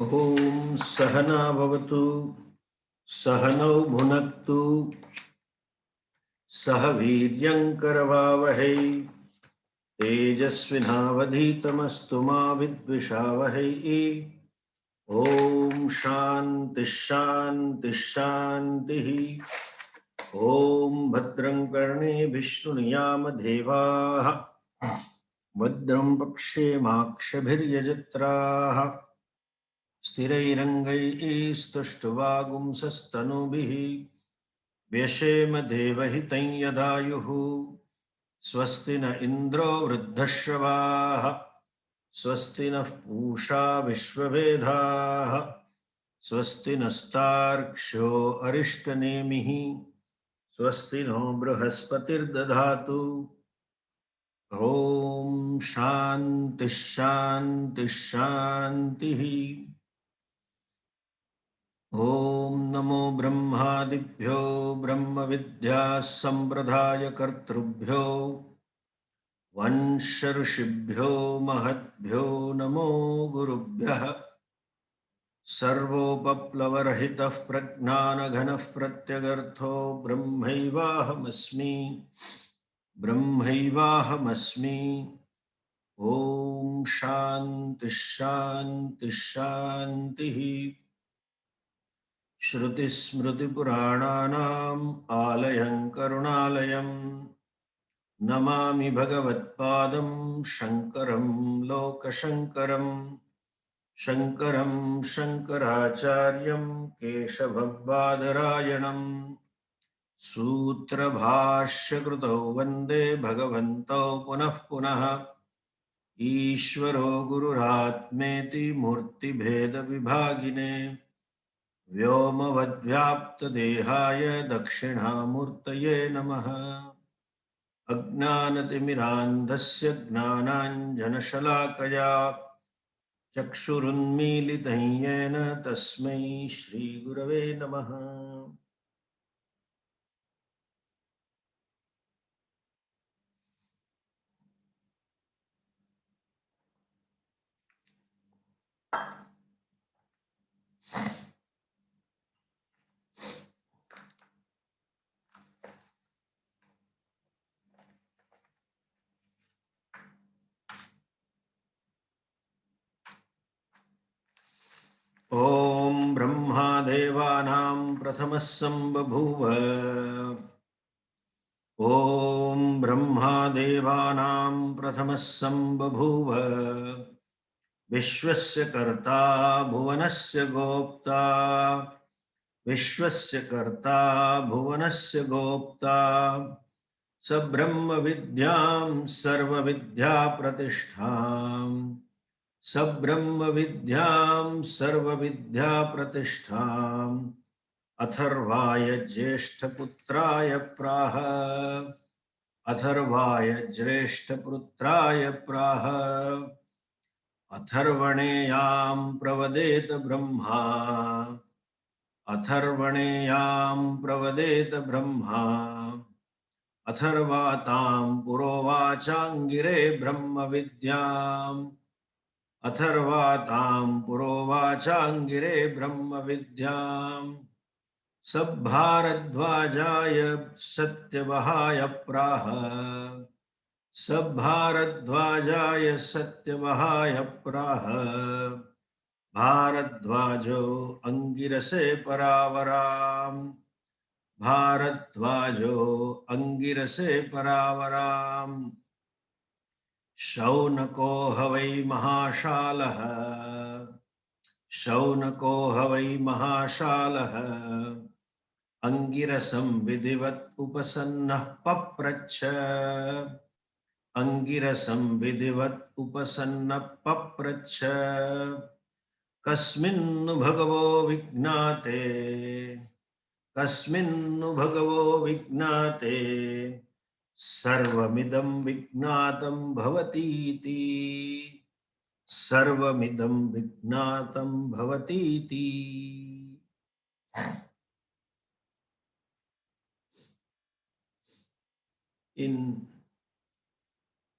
ओम सहना भवतु सहनौ भुनक्तु सह वीर्यं करवावहै तेजस्विनावधीतमस्तु मा विद्विषावहै। ओम शांति शांति शांतिः। ओम भद्रं कर्णेभिः शृणुयाम देवाः भद्रं पश्येमाक्षभिर्यजत्राः स्थिरैरङ्गैस्तुष्टुवागुंसस्तनूभिः व्यशेम देवहितं यदायुः। स्वस्ति न इन्द्रो वृद्धश्रवाः स्वस्ति नः पूषा विश्ववेदाः स्वस्ति नस्तार्क्ष्यो अरिष्टनेमिः स्वस्ति नो बृहस्पतिर्दधातु। ॐ शान्ति शान्ति शान्तिः। ॐ नमो ब्रह्मादिभ्यो ब्रह्मविद्या संप्रदाय कर्तृभ्यो वंश ऋषिभ्यो महद्भ्यो नमो गुरुभ्यः। सर्वोपप्लवरहितः प्रज्ञानघनः प्रत्यगर्थो ब्रह्मैवाहमस्मि ब्रह्मैवाहमस्मि। ॐ शान्ति शान्ति शान्तिः। श्रुतिस्मृतिपुराणानाम् आलयं करुणालयं नमामि भगवत्पादं शङ्करं लोकशङ्करं। शङ्करं शङ्कराचार्यं केशवबादरायणं सूत्रभाष्यकृतौ वन्दे भगवन्तौ पुनः पुनः। ईश्वरो गुरुरात्मेति मूर्तिभेदविभागिने व्योमवद्व्याप्तदेहाय दक्षिणामूर्तये नमः। अज्ञानतिमिरान्धस्य ज्ञानाञ्जनशलाकया चक्षुरुन्मीलितं येन तस्मै श्रीगुरवे नमः। ॐ ब्रह्मादेवानां प्रथमः सम्बभूव। ॐ ब्रह्मादेवानां प्रथमः सम्बभूव। विश्वस्य कर्ता भुवनस्य गोप्ता विश्वस्य कर्ता भुवनस्य गोप्ता स ब्रह्म विद्यां सर्वविद्याप्रतिष्ठाम् स ब्रह्म विद्यां सर्वविद्याप्रतिष्ठाम् अथर्वाय ज्येष्ठपुत्राय प्राह अथर्वाय ज्येष्ठपुत्राय प्राह अथर्वणेयां प्रवदेत ब्रह्मा अथर्वणेयां प्रवदेत ब्रह्मा अथर्वातां पुरोवाचाङ्गिरे ब्रह्म विद्याम् अथर्वातां पुरोवाचाङ्गिरे ब्रह्म विद्याम् सभारद्वाजाय सत्यवहाय प्राह सभारद्वाजाय सत्यवहाय प्राह भारद्वाजो अंगिरसे परावराम भारद्वाजो अंगिरसे परावराम शौनको ह वै महाशालः शौनको ह वै महाशालः अंगिरसं विधिवत् उपसन्नः पप्रच्छ अंगिरसं विधिवत् उपसन्नः पप्रच्छ कस्मिन्नु भगवो विज्ञाते कस्मिन्नु भगवो विज्ञाते सर्वमिदं विज्ञातं भवतीति सर्वमिदं विज्ञातं भवतीति। In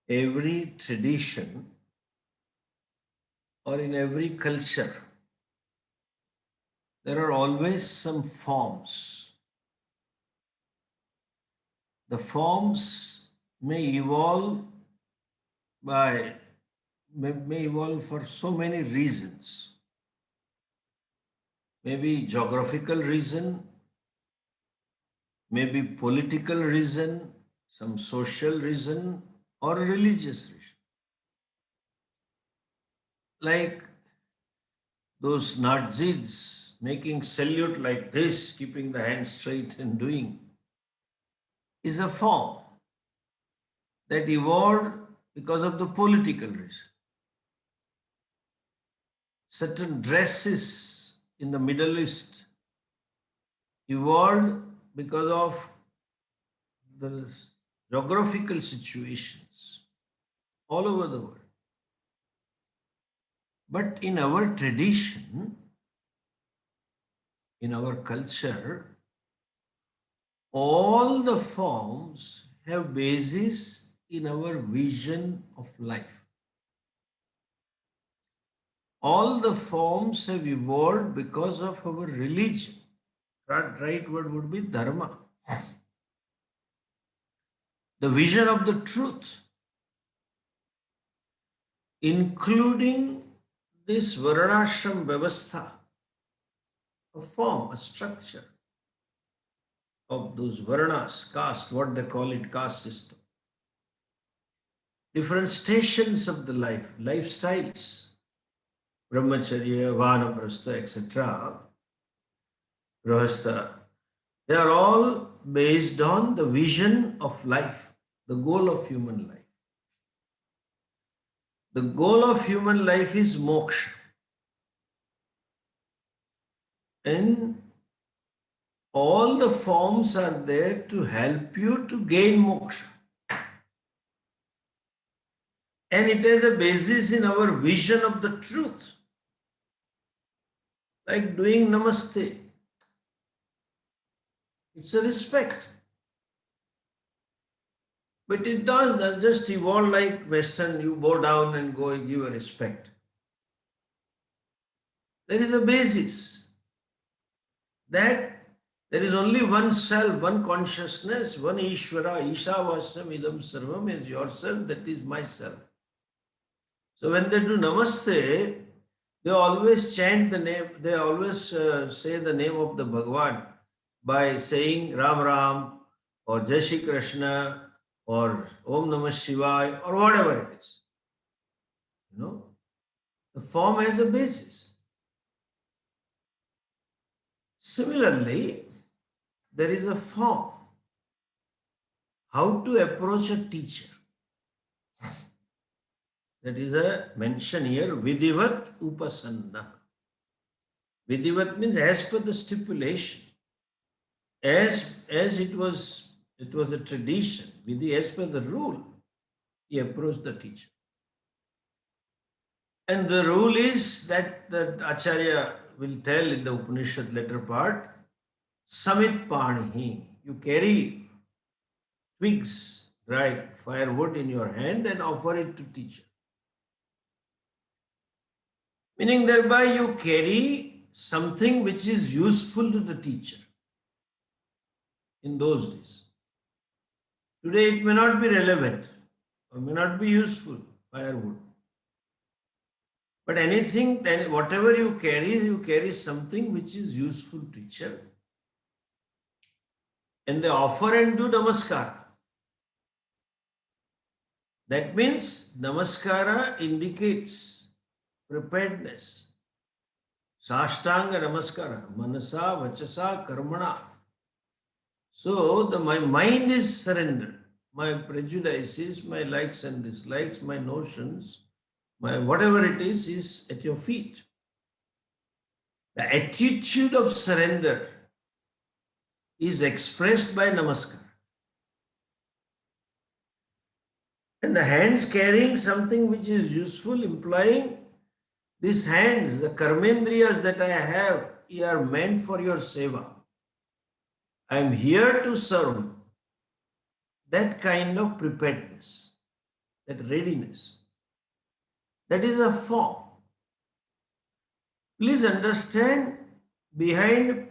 every tradition or in every culture, there are always some forms. The forms may evolve by may evolve for so many reasons. Maybe geographical reason, maybe political reason, some social reason, or religious reason. Like those Nazis making salute like this, keeping the hand straight and doing, is a form that evolved because of the political reason. Certain dresses in the Middle East evolved because of the geographical situations all over the world. But in our tradition, in our culture, all the forms have basis in our vision of life. All the forms have evolved because of our religion. Right word would be dharma. The vision of the truth, including this varnashram vyavastha, a form, a structure of those varnas, caste, what they call it, caste system. Different stations of the life, lifestyles, brahmacharya, vanaprastha, etc., grahastha, they are all based on the vision of life, the goal of human life. The goal of human life is moksha. And all the forms are there to help you to gain moksha. And it has a basis in our vision of the truth. Like doing namaste. It's a respect. But it does not just evolve like Western, you bow down and go and give a respect. There is a basis that there is only one self, one consciousness, one Ishvara, Ishavasam idam sarvam is yourself, that is myself. So when they do namaste, they always chant the name, they always say the name of the Bhagavan by saying Ram Ram or Jai Shri Krishna or Om Namah Shivaya or whatever it is. You know, the form has a basis. Similarly, there is a form. How to approach a teacher. That is a mention here, Vidivat Upasanna. Vidivat means as per the stipulation. As it was a tradition, Vidhi, as per the rule, he approached the teacher. And the rule is that the Acharya will tell in the Upanishad later part, Samit Panihi. You carry twigs, dry firewood in your hand and offer it to teacher. Meaning thereby you carry something which is useful to the teacher in those days. Today it may not be relevant or may not be useful, firewood. But anything, then whatever you carry something which is useful to teacher. And they offer and do namaskara. That means namaskara indicates preparedness. Sashtanga namaskara, manasa, vachasa, karmana. So my mind is surrendered. My prejudices, my likes and dislikes, my notions, my whatever it is at your feet. The attitude of surrender is expressed by namaskar. And the hands carrying something which is useful, implying these hands, the karmendriyas that I have, are meant for your seva. I am here to serve. That kind of preparedness, that readiness, that is a form. Please understand behind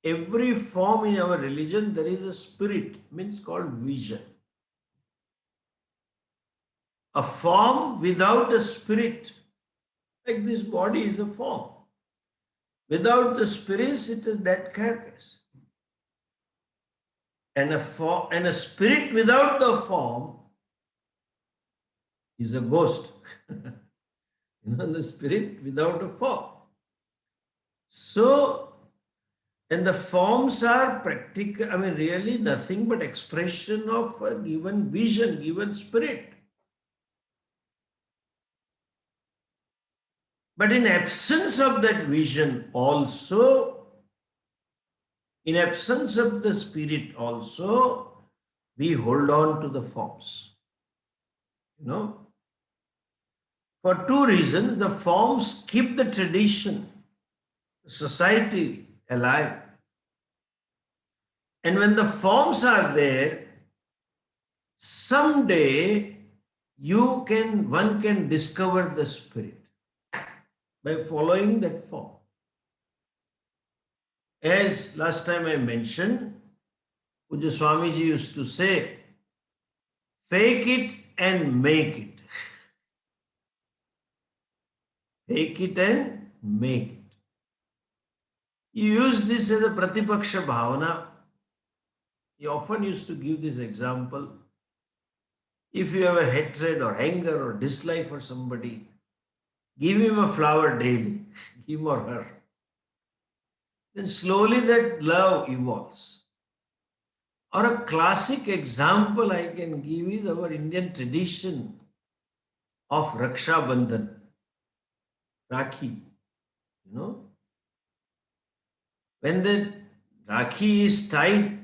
every form in our religion, there is a spirit, means called vision. A form without a spirit, like this body is a form. Without the spirit, it is dead carcass. And a spirit without the form is a ghost. The spirit without a form. So, and the forms are practical, really nothing but expression of a given vision, given spirit. But in absence of that vision also, in absence of the spirit also, we hold on to the forms. For two reasons. The forms keep the tradition, society alive. And when the forms are there, someday one can discover the spirit by following that form. As last time I mentioned, Puja Swamiji used to say, fake it and make it. Fake it and make it. You use this as a pratipaksha bhavana. He often used to give this example. If you have a hatred or anger or dislike for somebody, give him a flower daily, him or her. Then slowly that love evolves. Or a classic example I can give is our Indian tradition of Raksha Bandhan, Rakhi. When the Rakhi is tied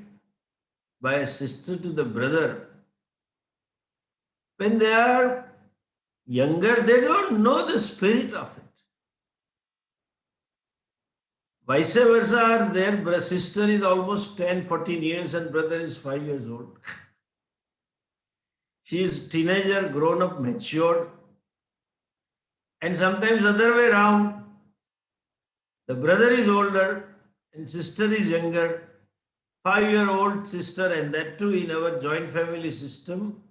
by a sister to the brother, when they are younger, they don't know the spirit of it. Vice versa, their sister is almost 10, 14 years and brother is 5 years old. She is teenager, grown up, matured. And sometimes other way around. The brother is older and sister is younger. 5-year-old sister, and that too in our joint family system.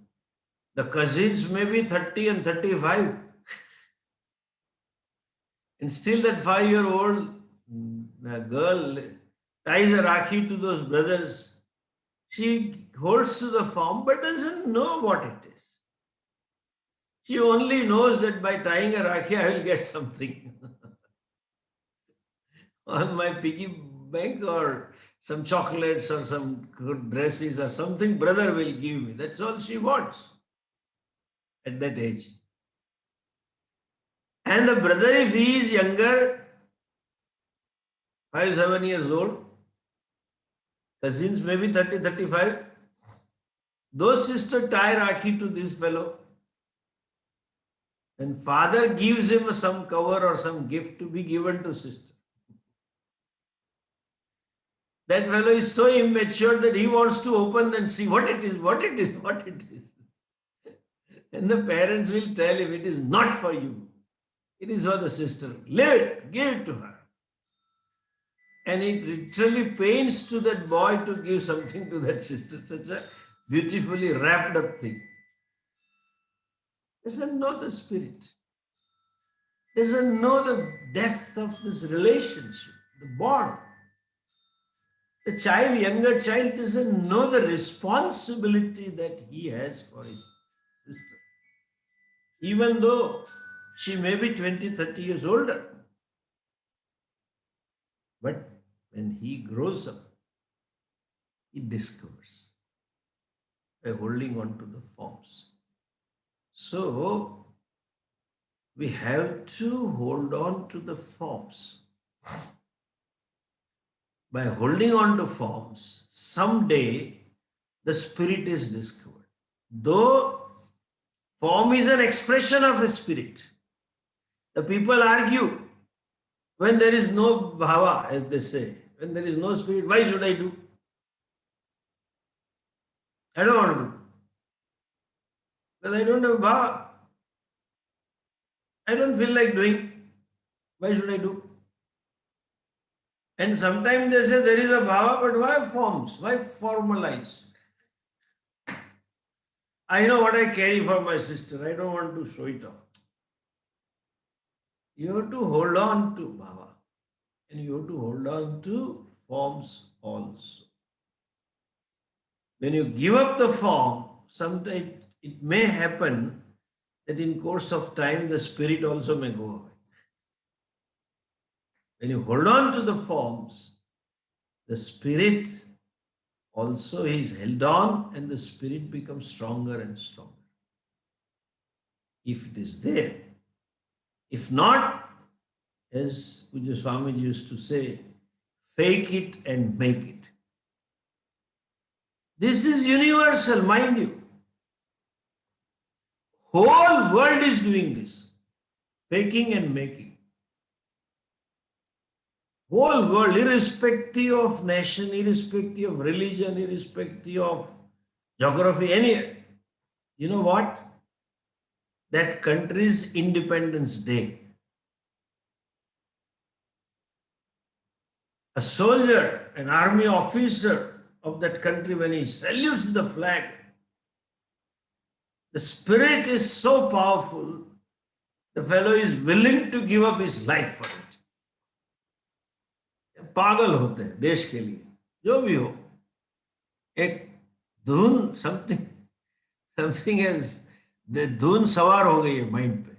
The cousins may be 30 and 35. And still that 5-year-old girl ties a rakhi to those brothers. She holds to the form but doesn't know what it is. She only knows that by tying a rakhi I will get something on my piggy bank, or some chocolates or some good dresses or something brother will give me. That's all she wants at that age. And the brother, if he is younger, 5, 7 years old, cousins maybe 30, 35, those sisters tie rakhi to this fellow. And father gives him some cover or some gift to be given to sister. That fellow is so immature that he wants to open and see what it is, what it is, what it is. And the parents will tell him, it is not for you. It is for the sister. Leave it, give it to her. And it literally pains to that boy to give something to that sister, such a beautifully wrapped up thing. Doesn't know the spirit. Doesn't know the depth of this relationship, the bond. The child, younger child, doesn't know the responsibility that he has for his sister. Even though she may be 20, 30 years older. But when he grows up, he discovers by holding on to the forms. So, we have to hold on to the forms. By holding on to forms, someday the spirit is discovered. Though form is an expression of a spirit. The people argue when there is no bhava, as they say, when there is no spirit, why should I do? I don't want to do. Because I don't have bhava. I don't feel like doing. Why should I do? And sometimes they say there is a bhava, but why forms? Why formalize? I know what I carry for my sister. I don't want to show it off. You have to hold on to bhava. And you have to hold on to forms also. When you give up the form, sometimes it may happen that in course of time the spirit also may go away. When you hold on to the forms, the spirit also is held on and the spirit becomes stronger and stronger. If it is there. If not, as Puja Swami used to say, fake it and make it. This is universal, mind you. Whole world is doing this. Faking and making. Whole world, irrespective of nation, irrespective of religion, irrespective of geography, any. You know what? That country's Independence Day. A soldier, an army officer of that country, when he salutes the flag, the spirit is so powerful, the fellow is willing to give up his life for it. पागल होते हैं देश के लिए जो भी हो एक धुन समथिंग एज धुन सवार हो गई है माइंड पे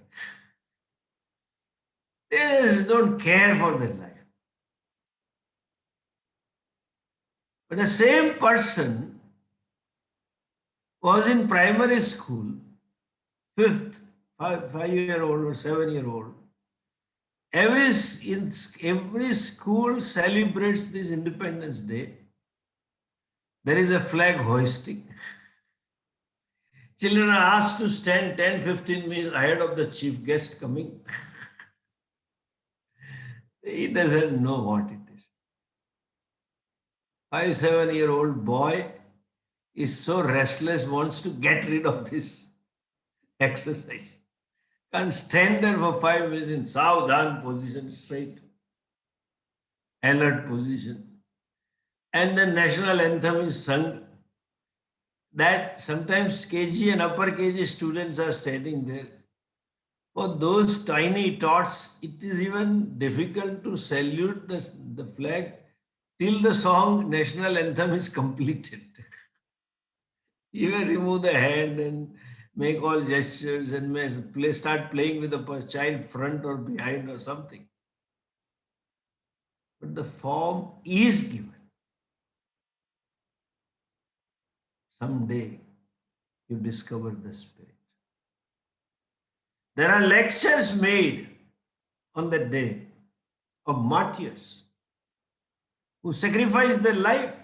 they don't care for their life. But the same person was in primary school, fifth, 5-year-old or 7-year-old. Every school celebrates this Independence Day. There is a flag hoisting. Children are asked to stand 10-15 minutes ahead of the chief guest coming. He doesn't know what it is. 5-7-year-old boy is so restless, wants to get rid of this exercise. Can't stand there for 5 minutes in Savdhan position, straight, alert position. And the national anthem is sung. That sometimes KG and upper KG students are standing there. For those tiny tots, it is even difficult to salute the flag till the song national anthem is completed. Even remove the hand and make all gestures and start playing with the child front or behind or something. But the form is given. Someday you discover the spirit. There are lectures made on that day of martyrs who sacrificed their life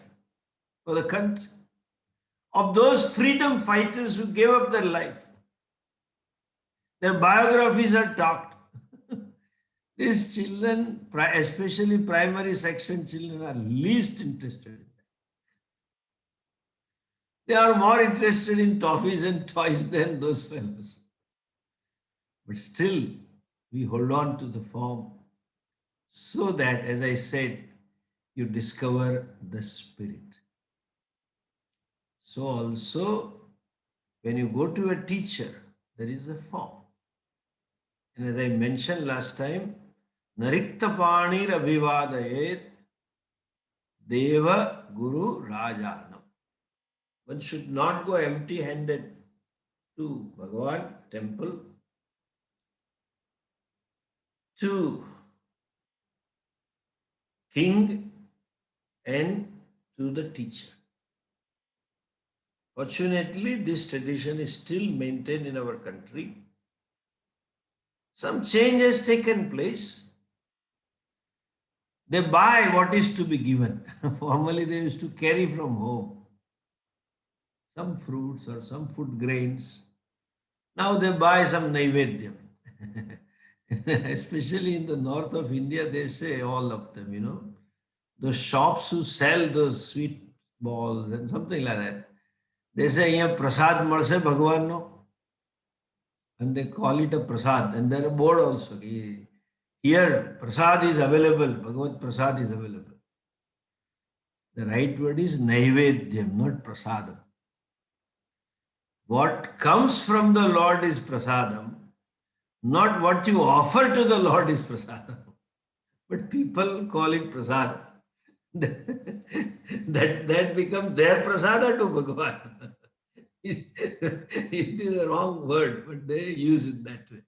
for the country, of those freedom fighters who gave up their life. Their biographies are talked. These children, especially primary section children, are least interested in that. They are more interested in toffees and toys than those fellows. But still, we hold on to the form so that, as I said, you discover the spirit. So also, when you go to a teacher, there is a form. And as I mentioned last time, Narikta Panir Abhivadayet Deva Guru Rajanam. One should not go empty-handed to Bhagavan temple, to king and to the teacher. Fortunately, this tradition is still maintained in our country. Some change has taken place. They buy what is to be given. Formerly, they used to carry from home some fruits or some food grains. Now they buy some naivedyam. Especially in the north of India, they say all of them, you know. Those shops who sell those sweet balls and something like that. They say, "Here prasad malse Bhagwan no." And they call it a prasad. And there is a board also. Here, prasad is available. Bhagavad prasad is available. The right word is naivedyam, not prasadam. What comes from the Lord is prasadam, not what you offer to the Lord is prasadam. But people call it prasadam. that becomes their prasada to Bhagavan. It is a wrong word, but they use it that way.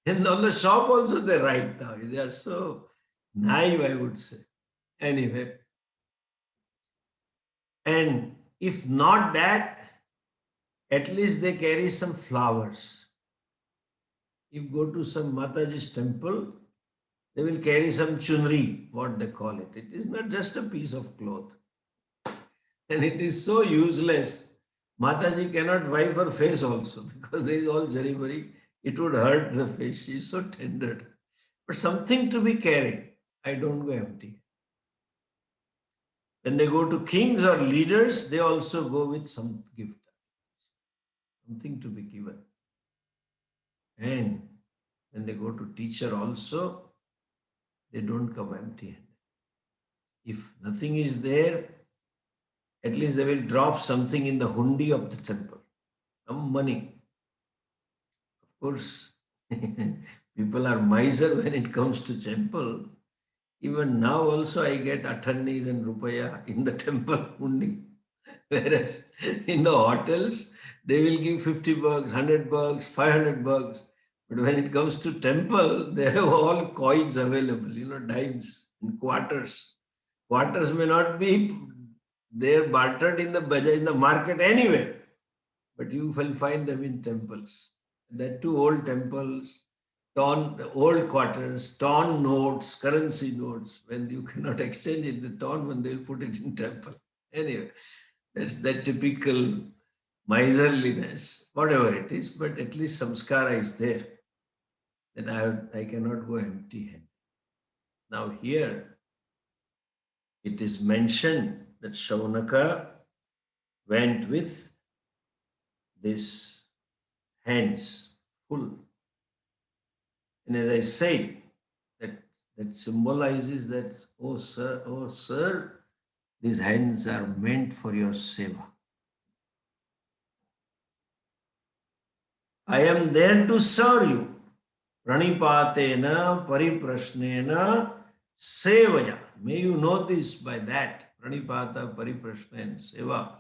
And on the shop also they write now. They are so naive, I would say. Anyway, and if not that, at least they carry some flowers. If you go to some Mataji's temple, they will carry some chunri, what they call it. It is not just a piece of cloth. And it is so useless. Mataji cannot wipe her face also because there is all jaribari. It would hurt the face. She is so tender. But something to be carried. I don't go empty. When they go to kings or leaders, they also go with some gift. Something to be given. And when they go to teacher also, they don't come empty-handed. If nothing is there, at least they will drop something in the hundi of the temple, some money. Of course, people are miser when it comes to temple. Even now also I get attorneys and rupaya in the temple hundi. Whereas in the hotels, they will give 50 bucks, 100 bucks, 500 bucks. But when it comes to temple, they have all coins available, dimes and quarters. Quarters may not be there bartered in the market anywhere, but you will find them in temples. That too old temples, old quarters, torn notes, currency notes. When you cannot exchange it, the torn one, they'll put it in temple. Anyway, that's that typical miserliness, whatever it is, but at least samskara is there. That I cannot go empty-handed. Now here, it is mentioned that Shaunaka went with these hands full. And as I said, that symbolizes that, oh sir, these hands are meant for your seva. I am there to serve you. Pranipatena pariprashnena sevaya. May you know this by that. Pranipata, pariprashna and seva.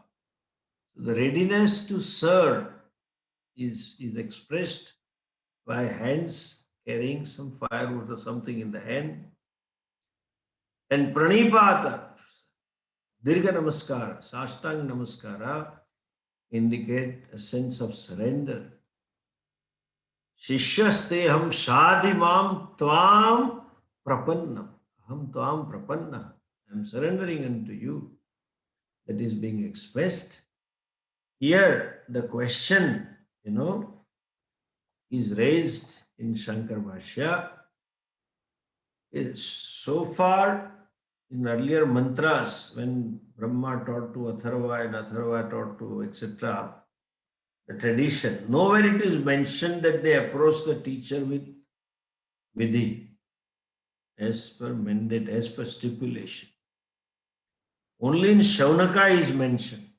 So the readiness to serve is expressed by hands carrying some firewood or something in the hand. And pranipata, dirgha namaskara, sashtang namaskara, indicate a sense of surrender. Shishyasteham shadimam tvam prapannam. Aham tvam prapanna. I am surrendering unto you. That is being expressed. Here, the question, is raised in Shankar Bhashya. So far, in earlier mantras, when Brahma taught to Atharva and Atharva taught to etc., the tradition, nowhere it is mentioned that they approach the teacher with vidhi, as per mandate, as per stipulation. Only in Shaunaka is mentioned.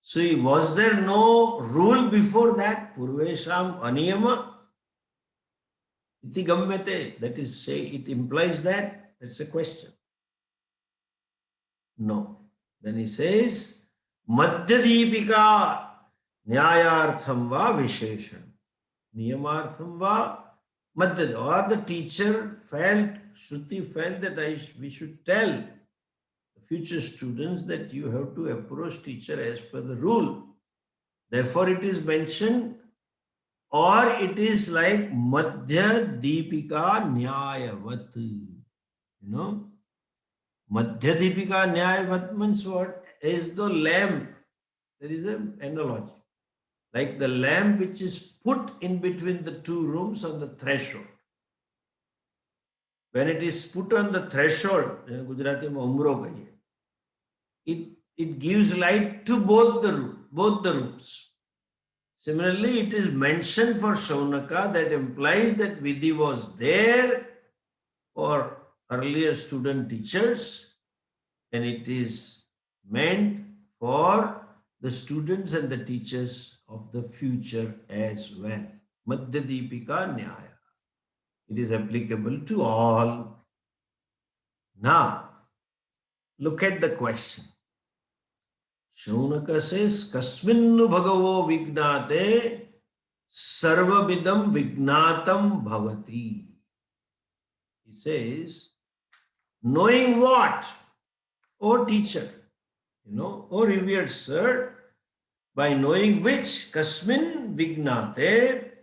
So was there no rule before that? Purvesham aniyama iti gammyate. That is, say, it implies that? That's a question. No. Then he says, Madhyadipika nyayartham va visheshan. Niyamartham va madhyad. Or the teacher felt, Shruti felt that we should tell the future students that you have to approach teacher as per the rule. Therefore it is mentioned, or it is like Madhya Deepika Nyayavat. Madhya Deepika Nyayavat means what? As the lamp. There is an analogy. Like the lamp which is put in between the two rooms on the threshold. When it is put on the threshold, in Gujarati mein umro kahiye, it gives light to both the rooms. Similarly, it is mentioned for Shaunaka, that implies that Vidhi was there for earlier student teachers, and it is meant for the students and the teachers of the future as well. Madhya Deepika Nyaya. It is applicable to all. Now, look at the question. Shaunaka says, Kasminnu bhagavo vignate sarvabidam vignatam bhavati. He says, knowing what? O teacher, O revered sir, by knowing which, Kasmin vignate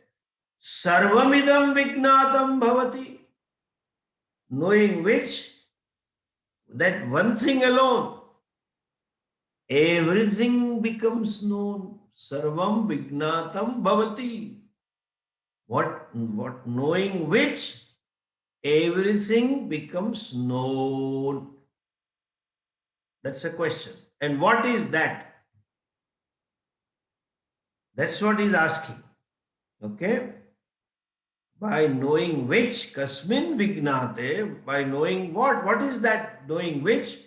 sarvamidam vignatam bhavati. Knowing which, that one thing alone, everything becomes known. Sarvam vignatam bhavati. What knowing which, everything becomes known. That's a question. And what is that? That's what he's asking. Okay? By knowing which, kasmin vignate, by knowing what? What is that knowing which?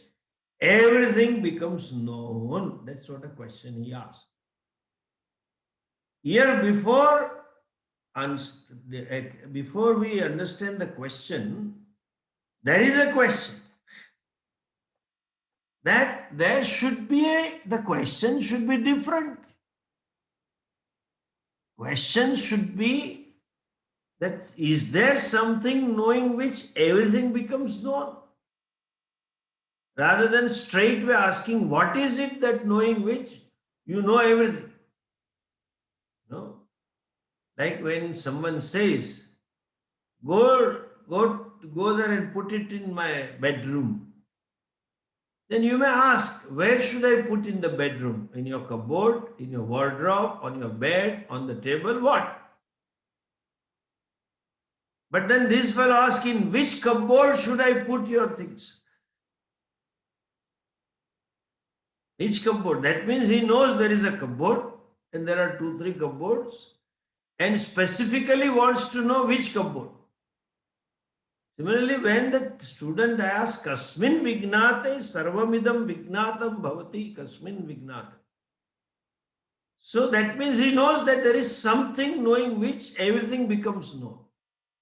Everything becomes known. That's what a question he asked. Here, before we understand the question, there is a question. That there should be the question should be different. Question should be that is there something knowing which everything becomes known? Rather than straightway asking what is it that knowing which you know everything. No? Like when someone says, go there and put it in my bedroom. Then you may ask, where should I put in the bedroom? In your cupboard, in your wardrobe, on your bed, on the table, what? But then this fellow asks, in which cupboard should I put your things? Which cupboard? That means he knows there is a cupboard and there are 2-3 cupboards and specifically wants to know which cupboard. Similarly, when the student asks, Kasmin vignate sarvamidam vignatam bhavati, Kasmin vignate. So that means he knows that there is something knowing which everything becomes known.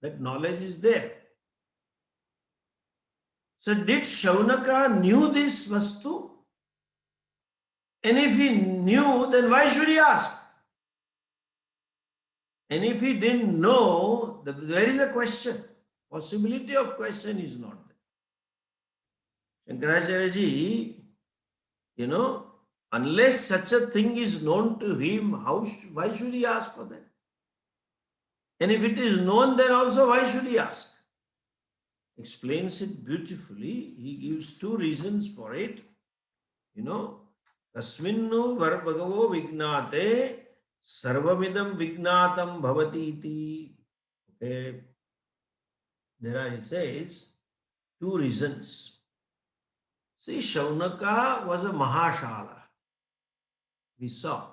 That knowledge is there. So did Shaunaka knew this vastu? And if he knew, then why should he ask? And if he didn't know, there is a question. Possibility of question is not there. Shankaracharya ji, unless such a thing is known to him, why should he ask for that? And if it is known, then also why should he ask? Explains it beautifully. He gives 2 reasons for it. Tasminnu bhagavo vignate sarvamidam vignatam bhavati iti. Okay. There he says 2 reasons. See, Shaunaka was a Mahashala. We saw.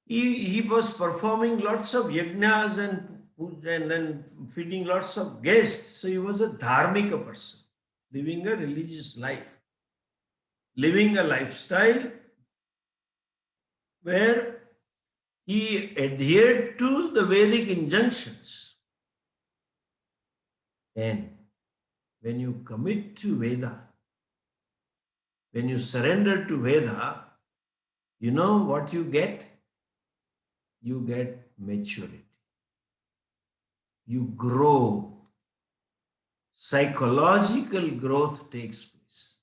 He was performing lots of yajnas and then feeding lots of guests. So he was a dharmika person, living a religious life, living a lifestyle where he adhered to the Vedic injunctions. And when you commit to Veda, when you surrender to Veda, you know what you get? You get maturity. You grow. Psychological growth takes place.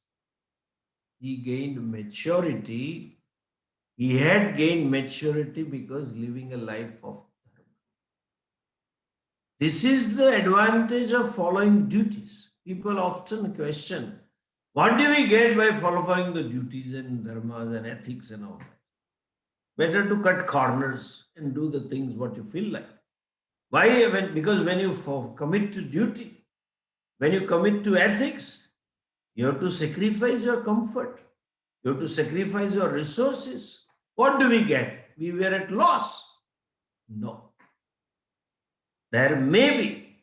He gained maturity. He had gained maturity because living a life of dharma. This is the advantage of following duties. People often question, what do we get by following the duties and dharmas and ethics and all that? Better to cut corners and do the things what you feel like. Why? Because when you commit to duty, when you commit to ethics, you have to sacrifice your comfort. You have to sacrifice your resources. What do we get? We were at loss. No. There may be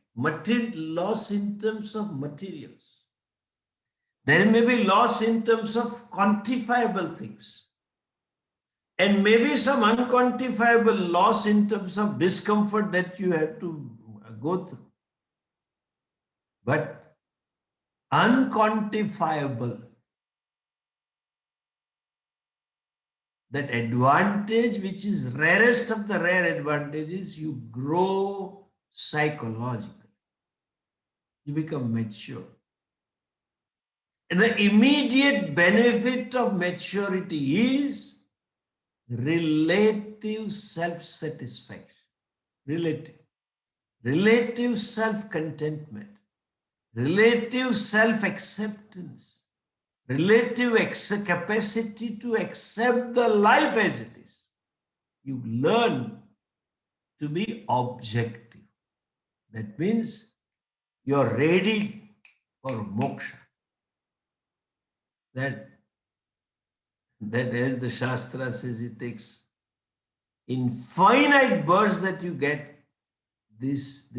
loss in terms of materials. There may be loss in terms of quantifiable things. And maybe some unquantifiable loss in terms of discomfort that you have to go through. But unquantifiable, that advantage which is rarest of the rare advantages, you grow psychologically. You become mature. And the immediate benefit of maturity is relative self-satisfaction. Relative self-contentment. Relative self-acceptance. Relative capacity to accept the life as it is. You learn to be objective. That means you are ready for moksha. That as the Shastra says, it takes infinite births that you get this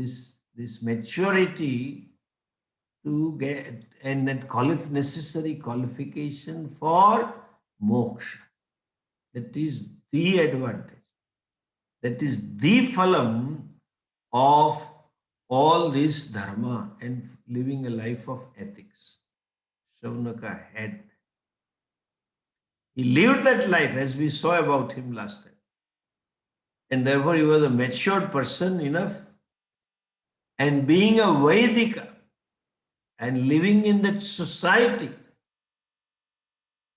maturity to get, and that necessary qualification for moksha. That is the advantage. That is the phalam of all this dharma and living a life of ethics. Shaunaka had. He lived that life as we saw about him last time. And therefore he was a matured person enough. And being a Vedika and living in that society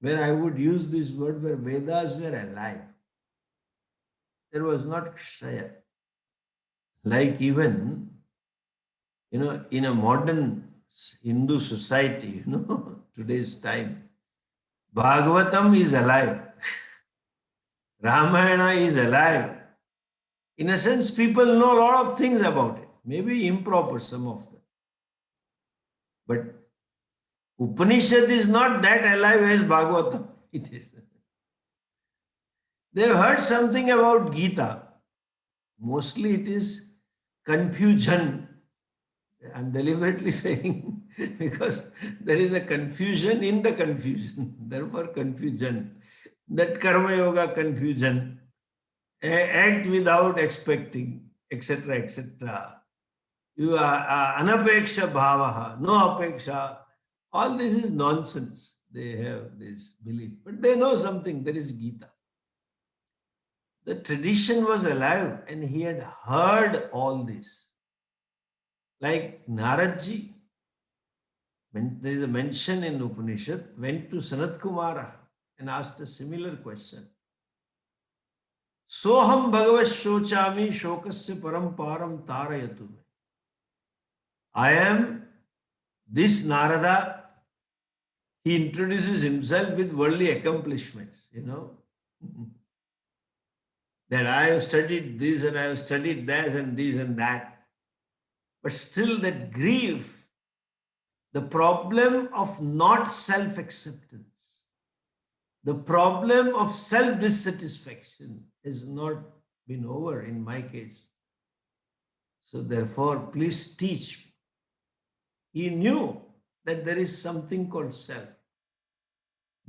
where I would use this word, where Vedas were alive. There was not Kshaya. Like even, in a modern Hindu society, today's time, Bhagavatam is alive. Ramayana is alive. In a sense, people know a lot of things about it. Maybe improper, some of them. But Upanishad is not that alive as Bhagavatam. It is. They've heard something about Gita. Mostly it is confusion. I'm deliberately saying because there is a confusion in the confusion. Therefore, confusion. That karma yoga confusion. Act without expecting, etc., etc. You are anapeksha bhavaha, no apeksha. All this is nonsense. They have this belief. But they know something. There is Gita. The tradition was alive and he had heard all this. Like Naradji, when there is a mention in Upanishad, went to Sanat Kumara and asked a similar question. Soham bhagavat shochami shokasya paramparam tarayatu. I am this Narada. He introduces himself with worldly accomplishments, that I have studied this and I have studied that and this and that. But still that grief, the problem of not self-acceptance, the problem of self-dissatisfaction has not been over in my case. So therefore, please teach me. He knew that there is something called self.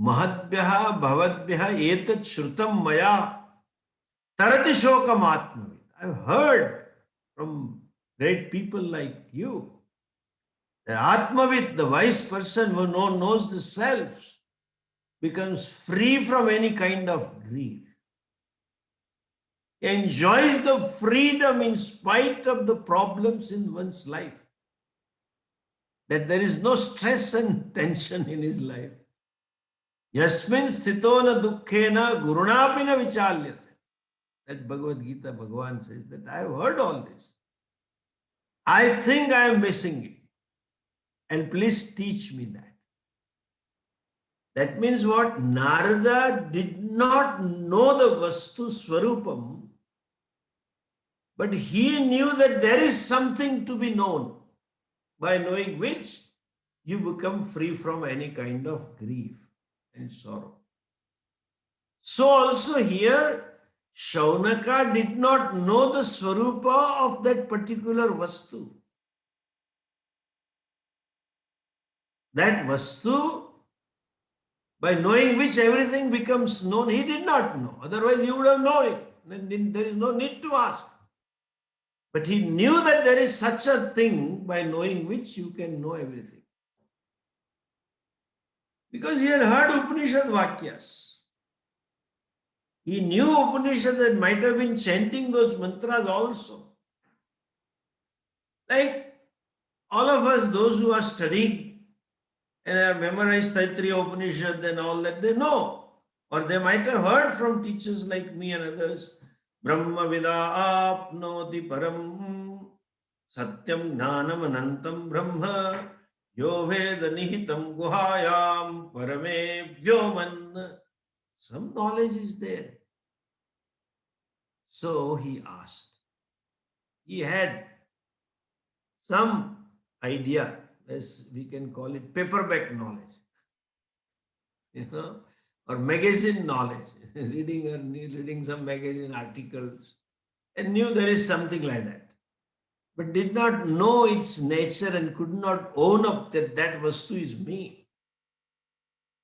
Mahadbhyaha bhavadbhyaha etat shrutam maya tarati shokam atmavid. I've heard from great people like you that atmavid, the wise person who knows the self, becomes free from any kind of grief. He enjoys the freedom in spite of the problems in one's life. That there is no stress and tension in his life. Yasmin sthitona dukkhena gurunapina vichalyate. That Bhagavad Gita, Bhagavan says that I have heard all this. I think I am missing it. And please teach me that. That means what? Narada did not know the Vastu Swarupam, but he knew that there is something to be known, by knowing which you become free from any kind of grief and sorrow. So also here, Shaunaka did not know the Swarupa of that particular Vastu. That Vastu, by knowing which everything becomes known, he did not know. Otherwise, he would have known it. Then there is no need to ask. But he knew that there is such a thing by knowing which you can know everything. Because he had heard Upanishad Vakyas. He knew Upanishad that might have been chanting those mantras also. Like all of us, those who are studying and have memorized Taittiriya Upanishad and all that, they know. Or they might have heard from teachers like me and others, Brahma Vida Apnoti Param Satyam Gnanam Anantam Brahma Yo Veda Nihitam Guhayam Parame Vyoman. Some knowledge is there. So he asked. He had some idea, as we can call it, paperback knowledge, or magazine knowledge, reading some magazine articles, and knew there is something like that, but did not know its nature and could not own up that that vastu is me.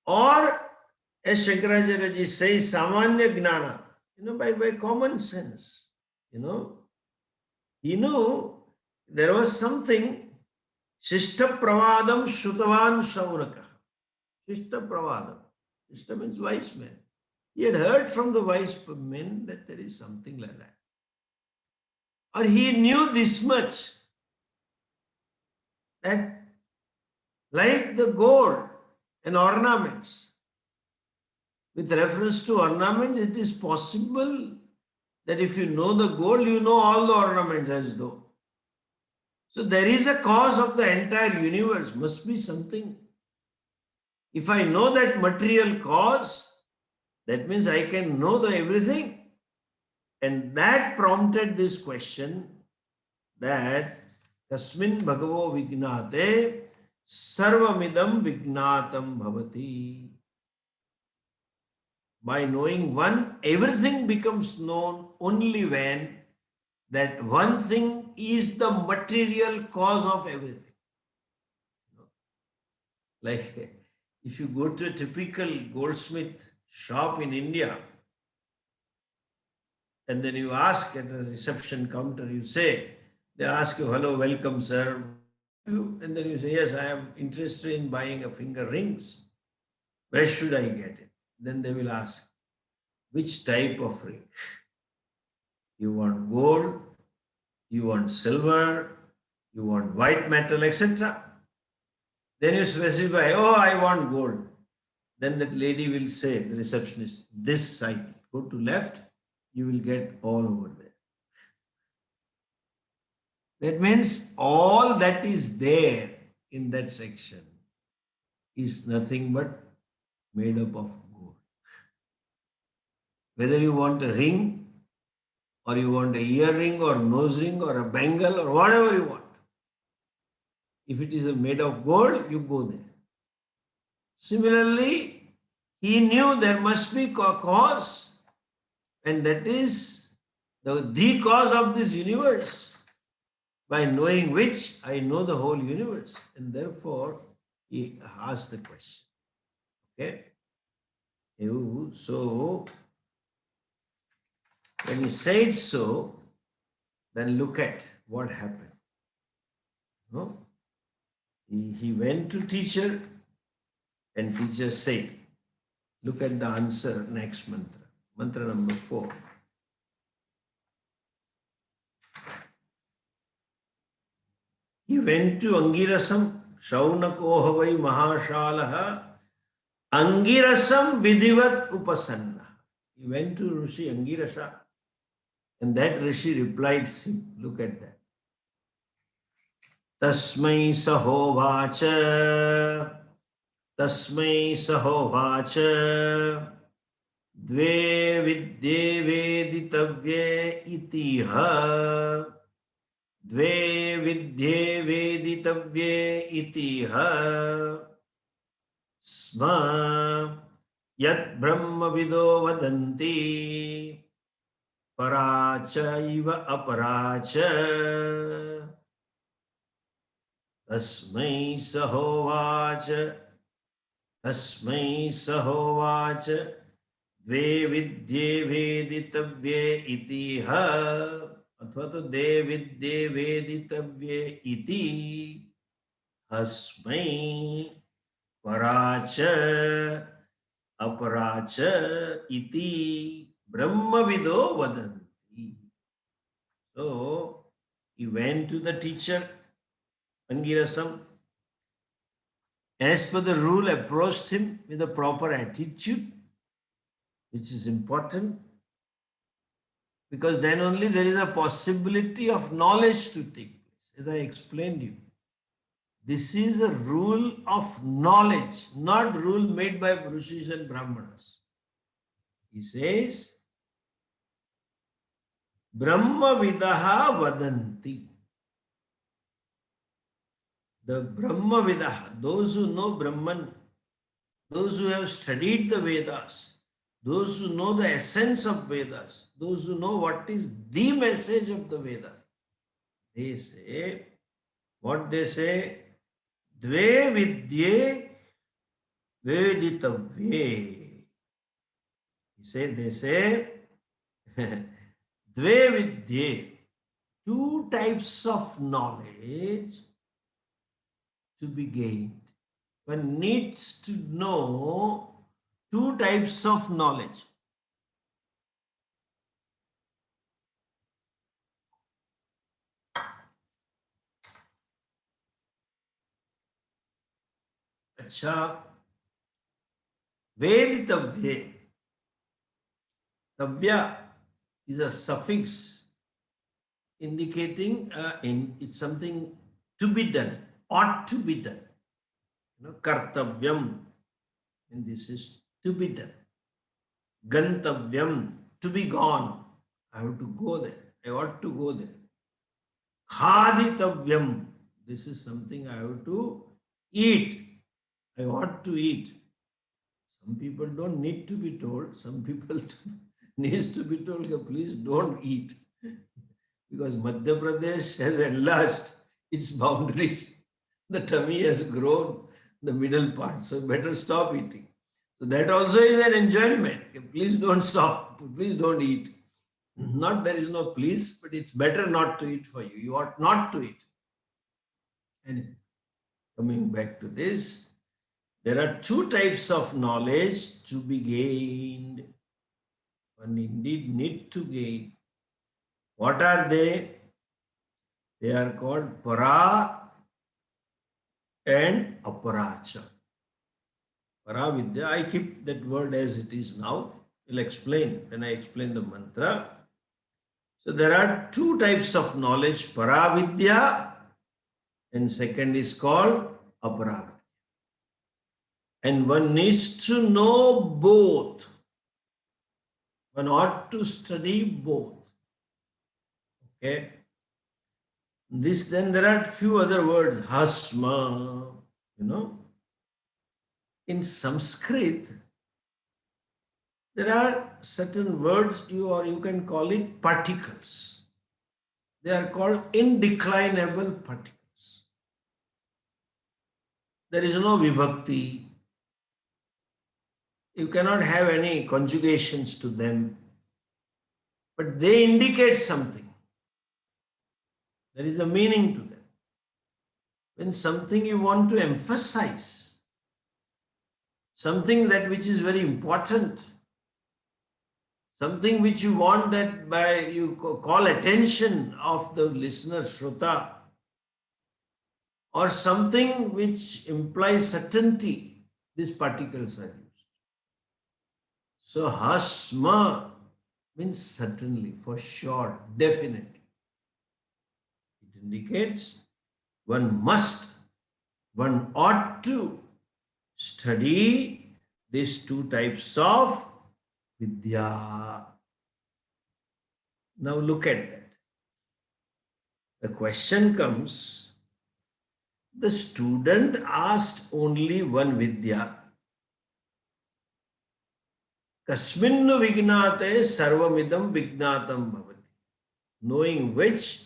Or, as Shankaracharya ji says, samanya gnana, by common sense, he knew there was something. Shishta pravadam shrutavan shaunaka. Shishta pravadam. Shishta means wise man. He had heard from the wise men that there is something like that. Or he knew this much, that like the gold and ornaments, with reference to ornaments, it is possible that if you know the gold, you know all the ornaments as though. So there is a cause of the entire universe, must be something. If I know that material cause, that means I can know the everything. And that prompted this question that Kasmin Bhagavo Vignate Sarvamidam Vignatam Bhavati. By knowing one, everything becomes known only when that one thing is the material cause of everything. Like if you go to a typical goldsmith shop in India, and then you ask at the reception counter, they ask you, hello, welcome, sir. And then you say, yes, I am interested in buying a finger rings. Where should I get it? Then they will ask, which type of ring? You want gold, you want silver, you want white metal, etc. Then you specify, oh, I want gold. Then that lady will say, the receptionist, this side, go to left, you will get all over there. That means all that is there in that section is nothing but made up of gold. Whether you want a ring, or you want a earring, or nose ring, or a bangle, or whatever you want. If it is made of gold, you go there. Similarly, he knew there must be a cause, and that is the cause of this universe, by knowing which I know the whole universe. And therefore, he asked the question. Okay? So, when he said so, then look at what happened. No? He went to teacher, and teacher said, look at the answer, next mantra. Mantra number 4. He went to Angirasam, Shaunakohavai Mahashalaha, Angirasam Vidivat Upasanna. He went to Rishi Angirasa, and that Rishi replied, see, look at that. Tasmai Sahovacha, Tasmai Sahovacha, Dve Vidye Veditavye Itiha, Dve Vidye Veditavye Itiha, Sma Yat Brahma Vido Vadanti Paracha iva aparacha Tasmai Sahovacha Tasmai Sahovacha Dve Vidye Veditavye Itiha अथवा तो दे विद्ये वेदितव्ये इति हस्मै पराच अपराच इति ब्रह्मविदो वदन्ति. So he went to the teacher Angirasam, as per the rule approached him with a proper attitude, which is important, because then only there is a possibility of knowledge to take place. As I explained you, this is a rule of knowledge, not rule made by Rishis and Brahmanas. He says, Brahma Vidaha Vadanti. The Brahma Vidaha, those who know Brahman, those who have studied the Vedas, those who know the essence of Vedas, those who know what is the message of the Veda, they say, what they say, Dve Vidye Veditavye. They say, Dve Vidye, two types of knowledge to be gained. One needs to know two types of knowledge. Acha, Veditavye. Tavya is a suffix indicating it's something to be done, ought to be done. Kartavyam, and this is to be done. Gantavyam, to be gone. I have to go there. I ought to go there. Khaditavyam, this is something I have to eat. I ought to eat. Some people don't need to be told. Some people needs to be told, please don't eat. Because Madhya Pradesh has enlarged its boundaries. The tummy has grown, the middle part. So better stop eating. So that also is an enjoyment. Please don't stop. Please don't eat. Not there is no please, but it's better not to eat for you. You ought not to eat. Anyway, coming back to this, there are two types of knowledge to be gained. One indeed need to gain. What are they? They are called para and aparacha. Paravidya, I keep that word as it is now. I'll explain when I explain the mantra. So there are two types of knowledge, Paravidya, and second is called Aparavidya. And one needs to know both. One ought to study both. Okay. This, then there are few other words, hasma, In Sanskrit, there are certain words you can call it particles. They are called indeclinable particles. There is no vibhakti. You cannot have any conjugations to them. But they indicate something. There is a meaning to them. When something you want to emphasize, something that which is very important, something which you want that by you call attention of the listener, Shrota, or something which implies certainty, these particles are used. So hasma means certainly, for sure, definitely. It indicates one must, one ought to study these two types of vidya. Now look at that. The question comes, the student asked only one vidya. Kasminnu vignate sarvamidam vignatam bhavati. Knowing which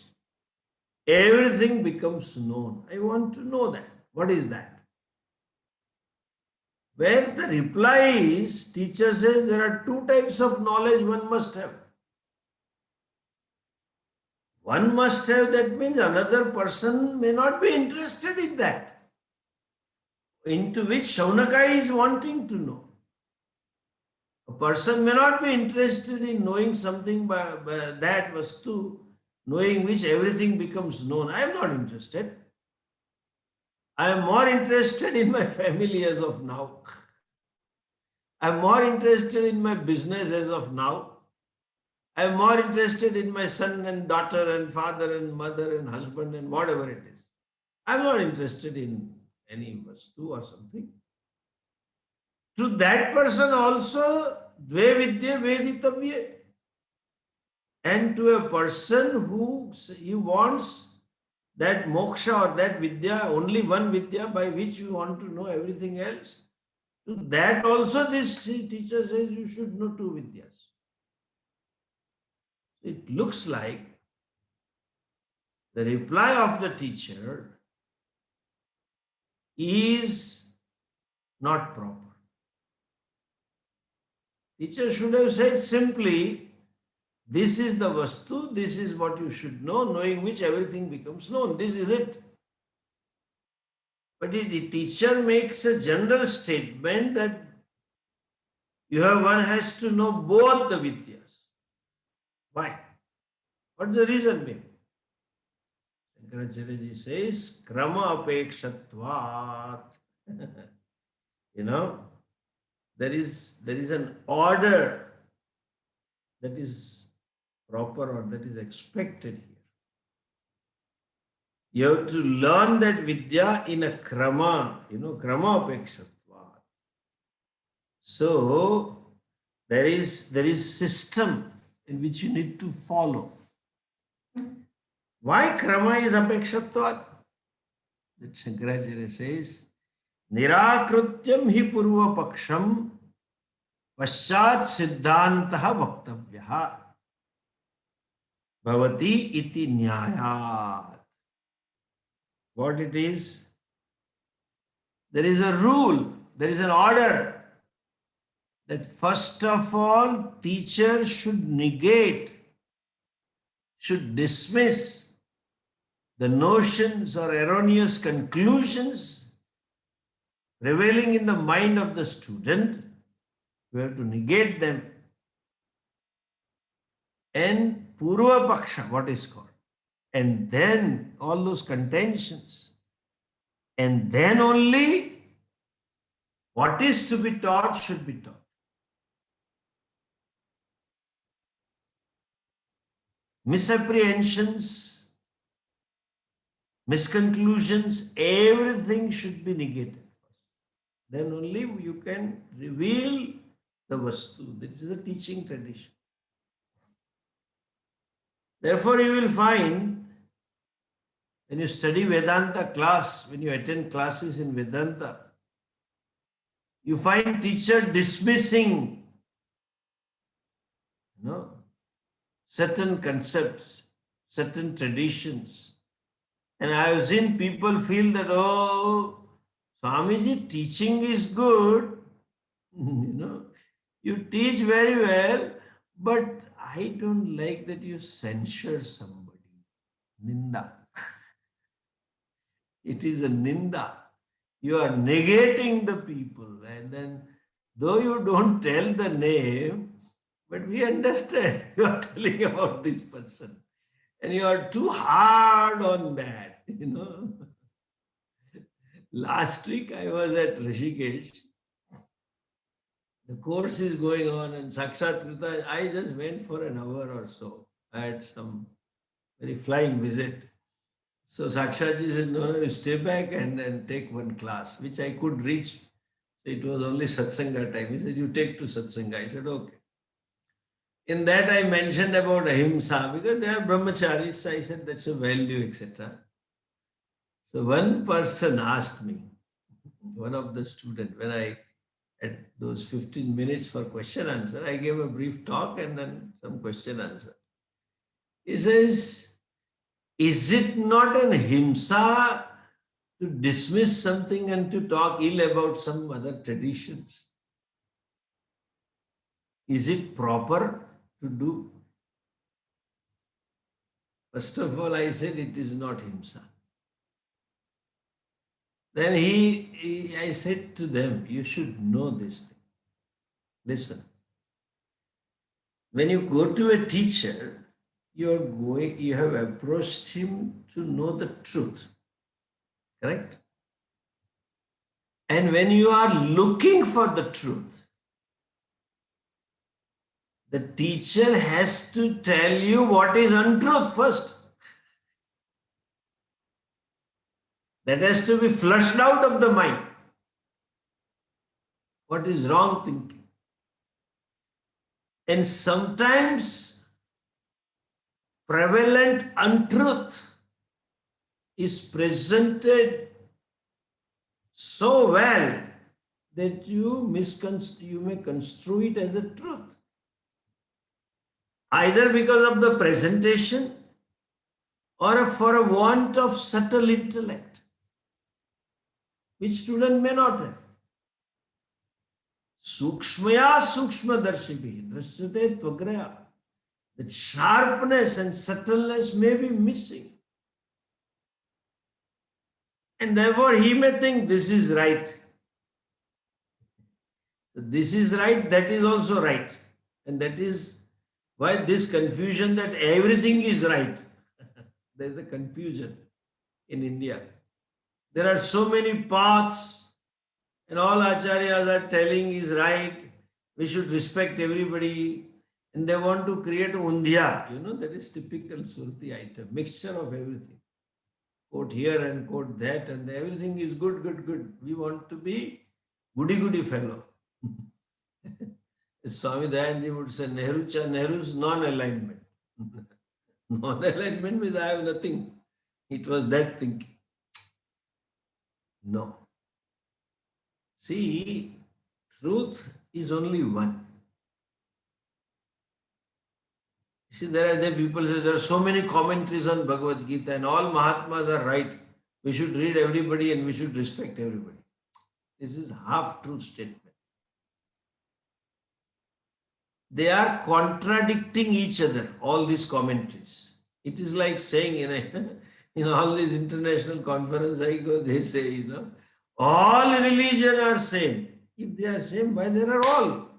everything becomes known. I want to know that. What is that? Where the reply is, teacher says there are two types of knowledge one must have. One must have, that means another person may not be interested in that, into which Shaunaka is wanting to know. A person may not be interested in knowing something by that vastu, knowing which everything becomes known. I am not interested. I am more interested in my family as of now. I am more interested in my business as of now. I am more interested in my son and daughter and father and mother and husband and whatever it is. I am not interested in any vastu or something. To that person also, dve vidya veditavya. And to a person who he wants that moksha or that vidya, only one vidya by which you want to know everything else, to that also this teacher says you should know two vidyas. It looks like the reply of the teacher is not proper. Teacher should have said simply, this is the vastu, this is what you should know, knowing which everything becomes known. This is it. But the teacher makes a general statement that one has to know both the vidyas. Why? What's the reason being? Shankaracharya says, krama apekshatvat. There is an order that is proper or that is expected here. You have to learn that vidya in a krama, krama apekshatvat. So there is system in which you need to follow. Why krama is apekshatvat? That Shankaracharya says, Nirakrutyam hi purva paksham paschat siddhantah vaktavyaha bhavati iti nyayat. What it is? There is a rule, there is an order that first of all, teacher should negate, should dismiss the notions or erroneous conclusions prevailing in the mind of the student. We have to negate them. And Purva Paksha, what is called. And then all those contentions. And then only what is to be taught should be taught. Misapprehensions, misconclusions, everything should be negated. Then only you can reveal the vastu. This is a teaching tradition. Therefore, you will find when you study Vedanta class, when you attend classes in Vedanta, you find teacher dismissing certain concepts, certain traditions. And I have seen people feel that, oh, Swamiji, teaching is good. You teach very well, but I don't like that you censure somebody. Ninda. It is a ninda. You are negating the people. And then, though you don't tell the name, but we understand you are telling about this person. And you are too hard on that, Last week I was at Rishikesh. The course is going on and Sakshat Krita, I just went for an hour or so. I had some very flying visit. So Sakshatji said, no, you stay back and then take one class, which I could reach. It was only Satsanga time. He said, you take to Satsanga. I said, okay. In that I mentioned about ahimsa because they are brahmacharis. So I said, that's a value, etc. So one person asked me, one of the students, when I at those 15 minutes for question answer, I gave a brief talk and then some question answer. He says, is it not an himsa to dismiss something and to talk ill about some other traditions? Is it proper to do? First of all, I said it is not himsa. Then I said to them, you should know this thing. Listen, when you go to a teacher, you have approached him to know the truth, correct? And when you are looking for the truth, the teacher has to tell you what is untruth first. That has to be flushed out of the mind. What is wrong thinking? And sometimes prevalent untruth is presented so well that you may construe it as a truth. Either because of the presentation or for a want of subtle intellect, which student may not have. Sukshmaya sukshma darshibhi drashyate tvagraya. That sharpness and subtleness may be missing. And therefore he may think this is right. This is right, that is also right. And that is why this confusion that everything is right. There is a confusion in India. There are so many paths and all acharyas are telling is right. We should respect everybody. And they want to create undhya. That is typical Surti item. Mixture of everything. Quote here and quote that, and everything is good, good, good. We want to be goody fellow. Swami Dayanji would say, Nehru's non-alignment. Non-alignment means I have nothing. It was that thinking. No. See, truth is only one. See, there are people say there are so many commentaries on Bhagavad Gita and all Mahatmas are right. We should read everybody and we should respect everybody. This is half-truth statement. They are contradicting each other, all these commentaries. It is like saying, in all these international conferences I go, they say, all religions are same. If they are same, why there are all?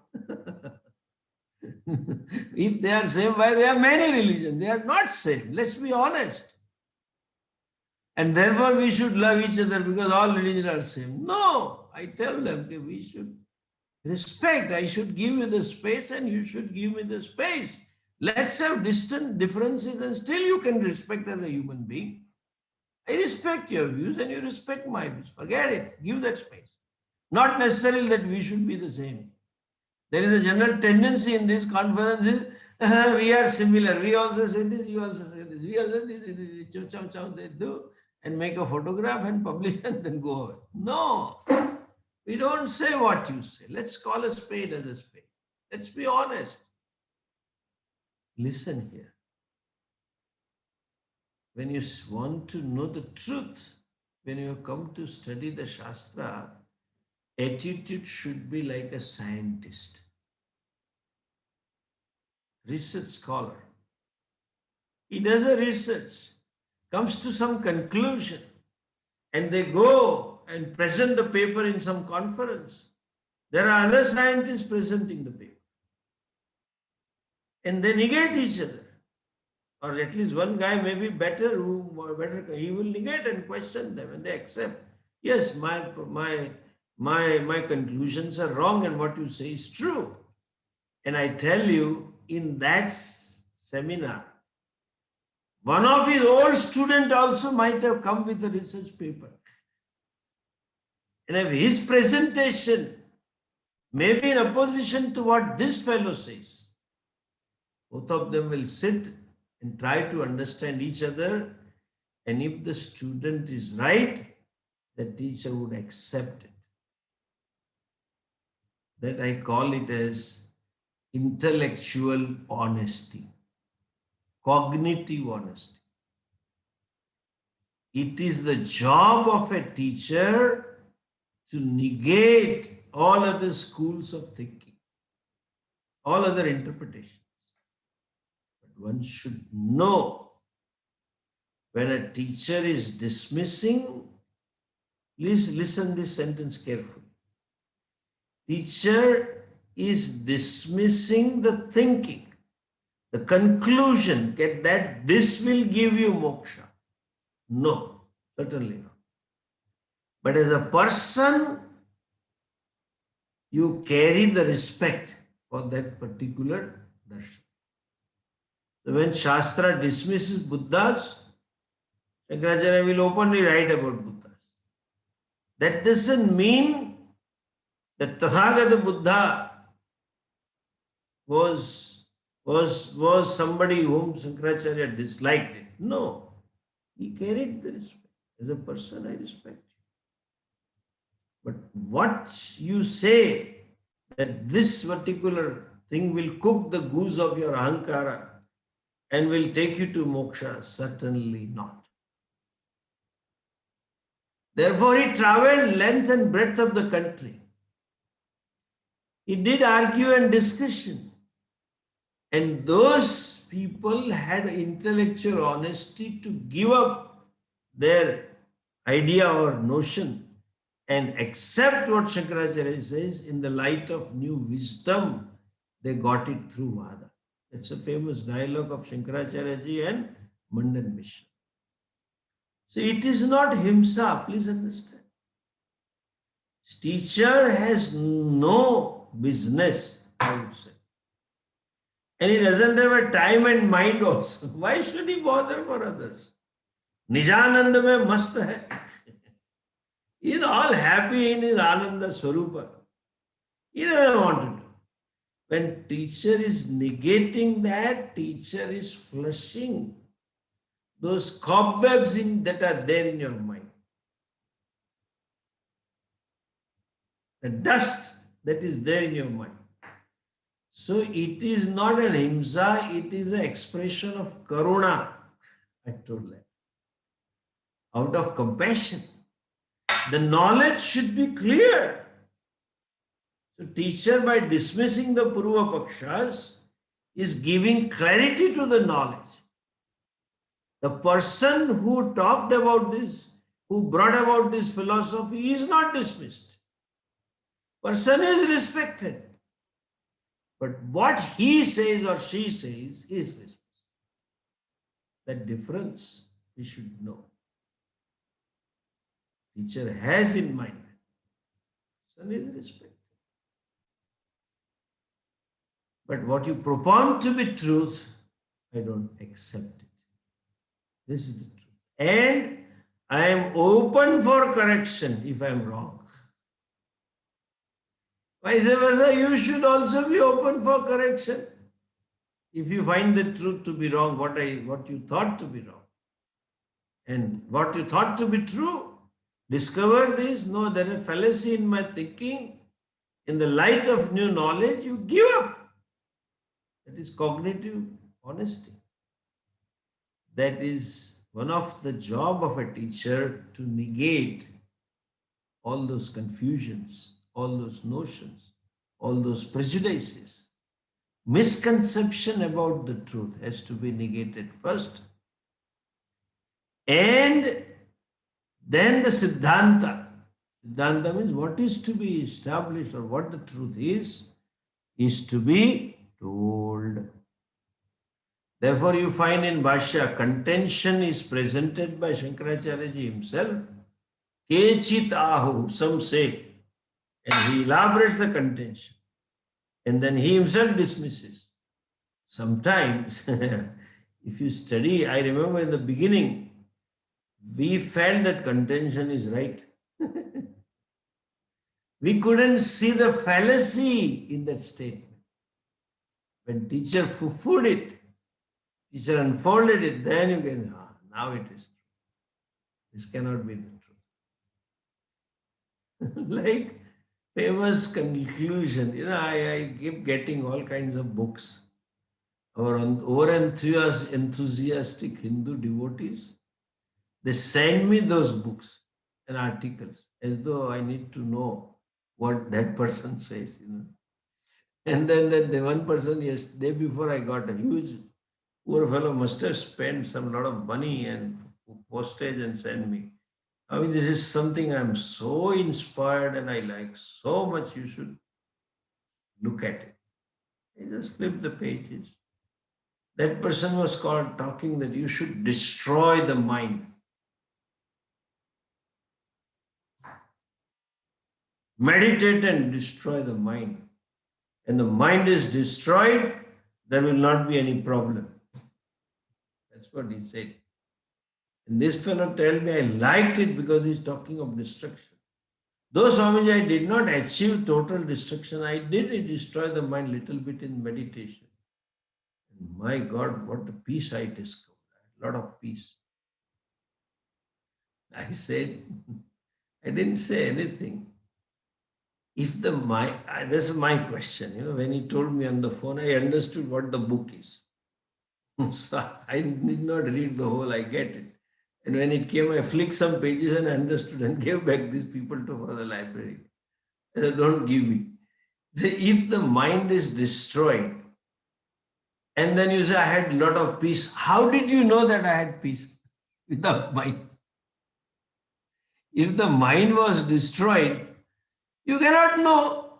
If they are same, why there are many religions? They are not same. Let's be honest. And therefore we should love each other because all religions are same. No, I tell them we should respect. I should give you the space and you should give me the space. Let's have distant differences and still you can respect as a human being. I respect your views and you respect my views. Forget it. Give that space. Not necessarily that we should be the same. There is a general tendency in these conferences, we are similar. We also say this, you also say this. We also say this, they do, and make a photograph and publish and then go away. No, we don't say what you say. Let's call a spade as a spade. Let's be honest. Listen here. When you want to know the truth, when you come to study the Shastra, attitude should be like a scientist, research scholar. He does a research, comes to some conclusion, and they go and present the paper in some conference. There are other scientists presenting the paper. And they negate each other. Or at least one guy may be better, he will negate and question them, and they accept. Yes, my conclusions are wrong and what you say is true. And I tell you, in that seminar, one of his old students also might have come with a research paper. And if his presentation may be in opposition to what this fellow says, both of them will sit and try to understand each other. And if the student is right, the teacher would accept it. that I call it as intellectual honesty, cognitive honesty. It is the job of a teacher to negate all other schools of thinking, all other interpretations. But one should know when a teacher is dismissing, please listen this sentence carefully. Teacher is dismissing the thinking, the conclusion that this will give you moksha. No, certainly not. But as a person, you carry the respect for that particular darshan. So when Shastra dismisses Buddhas, Shankaracharya will openly write about Buddhas. That doesn't mean that Tathagata Buddha was somebody whom Shankaracharya disliked it. No, he carried the respect. As a person, I respect you. But what you say that this particular thing will cook the goose of your ahankara and will take you to moksha, certainly not. Therefore, he traveled length and breadth of the country. He did argue and discussion. And those people had intellectual honesty to give up their idea or notion and accept what Shankaracharya says in the light of new wisdom. They got it through Vada. It's a famous dialogue of Shankaracharya ji and Mundak Mishra. So it is not himsa, please understand. Teacher has no business, I would say. And he doesn't have a time and mind also. Why should he bother for others? Nijananda mein mast hai. He is all happy in his Ananda Swarupa. He doesn't want to do. When teacher is negating that, teacher is flushing those cobwebs that are there in your mind. The dust that is there in your mind. So it is not an himsa, it is an expression of karuna, I told that. Out of compassion. The knowledge should be clear. So teacher, by dismissing the Purva Pakshas, is giving clarity to the knowledge. The person who talked about this, who brought about this philosophy, is not dismissed. Person is respected. But what he says or she says is respected. That difference we should know. Teacher has in mind. Person is respected. But what you propound to be truth, I don't accept it. This is the truth. And I am open for correction if I am wrong. Vice versa, you should also be open for correction. If you find the truth to be wrong, what you thought to be wrong, and what you thought to be true, discover this, no, there is a fallacy in my thinking. In the light of new knowledge, you give up. That is cognitive honesty. That is one of the job of a teacher, to negate all those confusions, all those notions, all those prejudices. Misconception about the truth has to be negated first. And then the Siddhanta. Siddhanta means what is to be established or what the truth is to be told. Therefore, you find in Bhashya, contention is presented by Shankaracharya ji himself. Kechit ahu, some say. And he elaborates the contention. And then he himself dismisses. Sometimes, if you study, I remember in the beginning, we felt that contention is right. We couldn't see the fallacy in that statement. When teacher foo-fooed it, teacher unfolded it, then you can, now it is true. This cannot be the truth. Like famous conclusion. I keep getting all kinds of books. Our enthusiastic Hindu devotees, they send me those books and articles as though I need to know what that person says. And then the one person, yes, day before I got a huge, poor fellow must have spent some lot of money and postage and sent me. I mean, this is something I'm so inspired and I like so much. You should look at it. I just flip the pages. That person was called talking that you should destroy the mind. Meditate and destroy the mind. And the mind is destroyed, there will not be any problem. That's what he said. And this fellow told me I liked it because he's talking of destruction. Though Swamiji, I did not achieve total destruction, I did destroy the mind little bit in meditation. And my God, what a peace I discovered. A lot of peace. I said, I didn't say anything. If the mind, this is my question. When he told me on the phone, I understood what the book is. So I did not read the whole, I get it. And when it came, I flicked some pages and understood and gave back these people for the library. I said, don't give me. If the mind is destroyed, and then you say, I had a lot of peace, how did you know that I had peace without mind? If the mind was destroyed, you cannot know.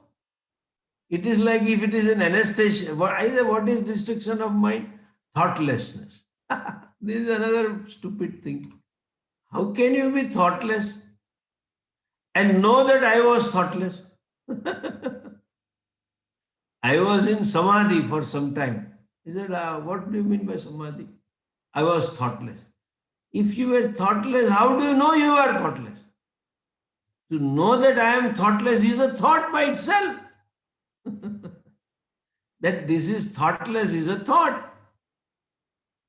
It is like if it is an anesthesia. I say, what is destruction of mind? Thoughtlessness. This is another stupid thing. How can you be thoughtless and know that I was thoughtless? I was in samadhi for some time. He said, what do you mean by samadhi? I was thoughtless. If you were thoughtless, how do you know you are thoughtless? To know that I am thoughtless is a thought by itself. That this is thoughtless is a thought.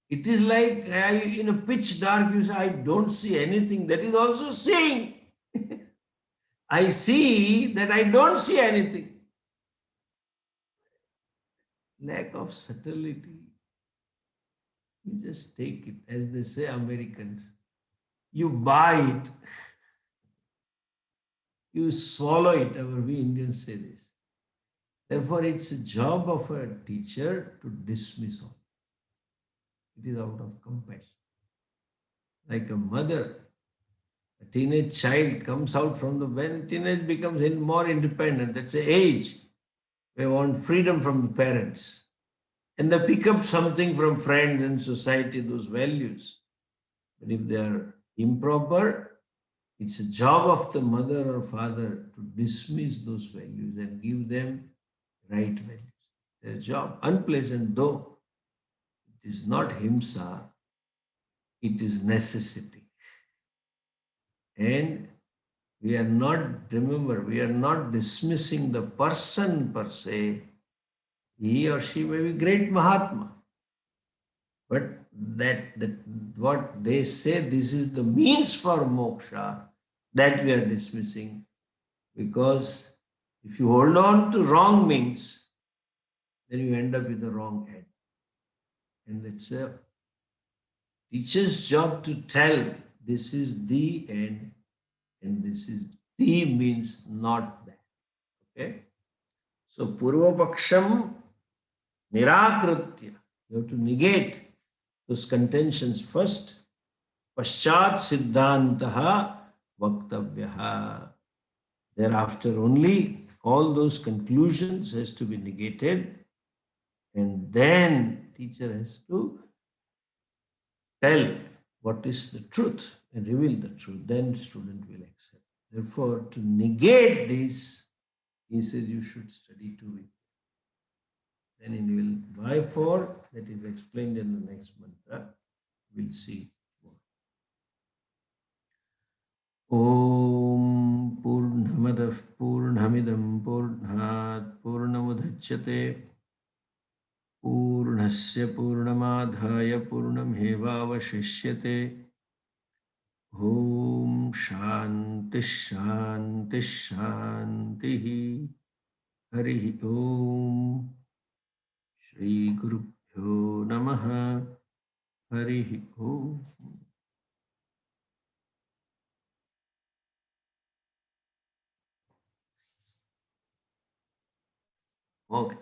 It is like in a pitch dark, you say, I don't see anything. That is also seeing. I see that I don't see anything. Lack of subtlety. You just take it, as they say, Americans. You buy it. You swallow it. We Indians say this. Therefore, it's a job of a teacher to dismiss all. It is out of compassion. Like a mother, a teenage child comes out from when teenage becomes more independent. That's the age. They want freedom from the parents. And they pick up something from friends and society, those values. But if they are improper, it's a job of the mother or father to dismiss those values and give them right values. Their job, unpleasant though, it is not himsa, it is necessity. And we are not, remember, we are not dismissing the person per se. He or she may be great Mahatma. But that what they say, this is the means for moksha, that we are dismissing. Because if you hold on to wrong means, then you end up with the wrong end. And it's a teacher's job to tell this is the end and this is the means, not that. Okay? So Purva Paksham Nirakritya. You have to negate those contentions first. Paschat Siddhantaha Vaktavyaha. Thereafter only all those conclusions has to be negated, and then teacher has to tell what is the truth and reveal the truth. Then student will accept. Therefore, to negate this, he says you should study two weeks. Then he will why for that is explained in the next mantra. We'll see. Om Purnamadah Purnamidam Purnat Purnamudachyate Purnasya Purnamadhaya Purnamhevavashishyate Om Shanti Shanti Shanti. Hari Om. Shri Gurubhyo Namaha. Hari Om. Okay.